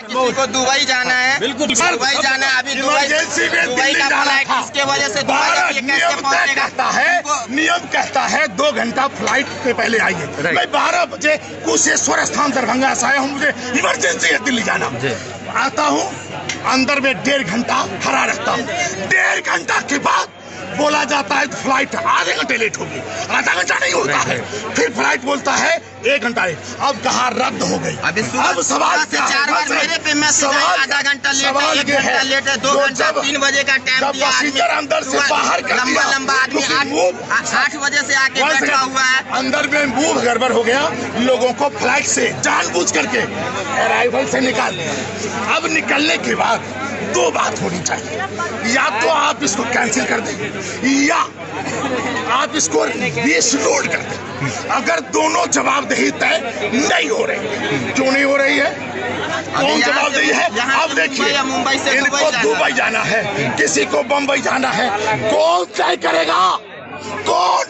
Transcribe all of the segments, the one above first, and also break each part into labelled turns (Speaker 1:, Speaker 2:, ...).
Speaker 1: किसी को दुबई जाना है,
Speaker 2: बिल्कुल
Speaker 1: दुबई जाना है, अभी दुबई का फ्लाइट इसके वजह से
Speaker 3: नियम कहता है 2 घंटा फ्लाइट से पहले आइए। मैं 12 बजे कुशेश्वर स्थान दरभंगा से आया हूँ, मुझे इमरजेंसी है दिल्ली जाना। आता हूँ अंदर में 1.5 घंटा खड़ा रहता हूँ। 1.5 घंटा के बाद बोला जाता है फ्लाइट आधे घंटे लेट होगी, आधा घंटा नहीं होता है। फिर फ्लाइट बोलता है 1 घंटा लेट। अब कहाँ रद्द हो गई।
Speaker 1: अब सवाल क्या है? 4 बार मेरे पे मैसेज आया, आधा घंटा लेट है, 1 घंटा लेट है, 2 घंटा 3 बजे का टाइम दिया।
Speaker 3: अंदर से बाहर
Speaker 1: लंबा आदमी 8 बजे से आके बैठा हुआ है।
Speaker 3: अंदर में मूव गड़बड़ हो गया, लोगों को फ्लाइट से जानबूझ करके अराइवल से निकाल दिया। अब निकलने के बाद 2 बात होनी चाहिए, या तो आप इसको कैंसिल कर दें या आप इसको रीलोड कर दें। अगर दोनों जवाबदेही तय नहीं हो रही, क्यों नहीं हो रही है? कौन जवाबदेही है? अब देखिए,
Speaker 1: मुंबई से
Speaker 3: इनको दुबई जाना है, किसी को बंबई जाना है, कौन तय करेगा? कौन?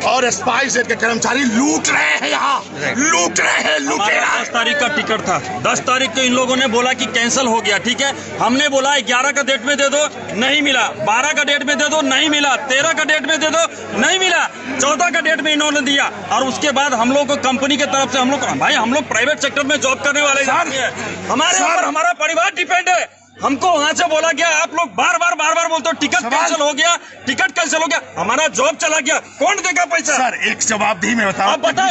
Speaker 3: और स्पाइस जेट के कर्मचारी लूट रहे हैं, यहाँ लूट रहे हैं, लुटेरा।
Speaker 2: 10 तारीख का टिकट था, 10 तारीख को इन लोगों ने बोला कि कैंसिल हो गया। ठीक है, हमने बोला 11 का डेट में दे दो, नहीं मिला। 12 का डेट में दे दो, नहीं मिला। 13 का डेट में दे दो, नहीं मिला। 14 का डेट में इन्होंने दिया। और उसके बाद हम लोग को कंपनी की तरफ से हम लोग प्राइवेट सेक्टर में जॉब करने वाले हमारे ऊपर हमारा परिवार डिपेंड है। हमको वहाँ से बोला गया आप लोग बार बार बोलते हो टिकट कैंसिल हो गया, टिकट कैंसिल हो गया, हमारा जॉब चला गया, कौन देगा पैसा?
Speaker 3: सर एक जवाबदेही में बताओ।
Speaker 2: आप बताओ,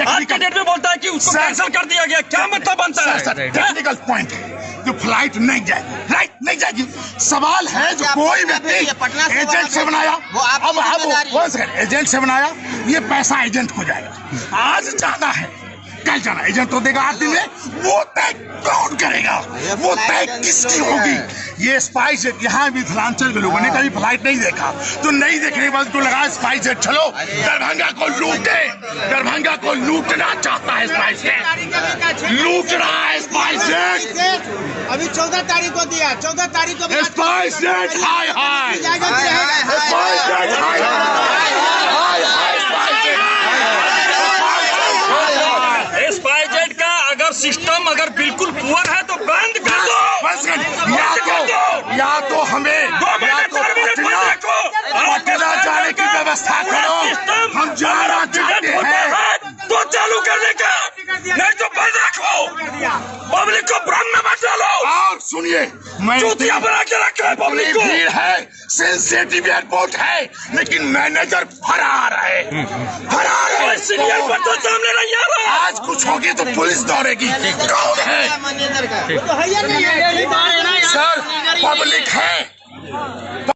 Speaker 2: आज के डेट में बोलता है कि उसको कैंसिल कर दिया गया, क्या मतलब बनता है?
Speaker 3: टेक्निकल पॉइंट है जो फ्लाइट नहीं जाएगी, राइट नहीं जाएगी। सवाल है जो कोई व्यक्ति एजेंट से बनाया, अब एजेंट से बनाया, ये पैसा एजेंट को जाएगा। आज जाना है, कल जाना, एजेंट तो देगा 8 दिन में, वो तय कौन करेगा? वो तय किसकी होगी? ये स्पाइस जेट, यहाँ मिथिलांचल के लोगों ने कभी फ्लाइट नहीं देखा, तो नहीं देखने के बाद तो लगा स्पाइस जेट चलो दरभंगा को लूटे। दरभंगा को लूटना चाहता है स्पाइस जेट, लूट रहा है स्पाइस जेट।
Speaker 4: अभी 14 तारीख को दिया, 14 तारीख को
Speaker 3: स्पाइस जेट हाय हाय, स्पाइस जेट हाय
Speaker 2: स्पाइसजेट का अगर सिस्टम अगर बिल्कुल पुअर है तो बंद कर दो।
Speaker 3: या तो हमें पटना जाने की व्यवस्था करो, हम जाना चाहते हैं
Speaker 2: तो चालू करने का, नहीं तो बंद रखो, पब्लिक को भ्रम में मत डालो।
Speaker 3: और सुनिए,
Speaker 2: चूतिया बना के रखे है पब्लिक को।
Speaker 3: भीड़ है, सेंसिटिव एयरपोर्ट है, लेकिन मैनेजर फरार है, फरार है।
Speaker 2: सीनियर पर तो सामने नहीं आ रहा।
Speaker 3: आज कुछ होगी तो पुलिस दौड़ेगी, कौन है?
Speaker 1: मैनेजर का
Speaker 4: तो है या नहीं है?
Speaker 3: सर पब्लिक है।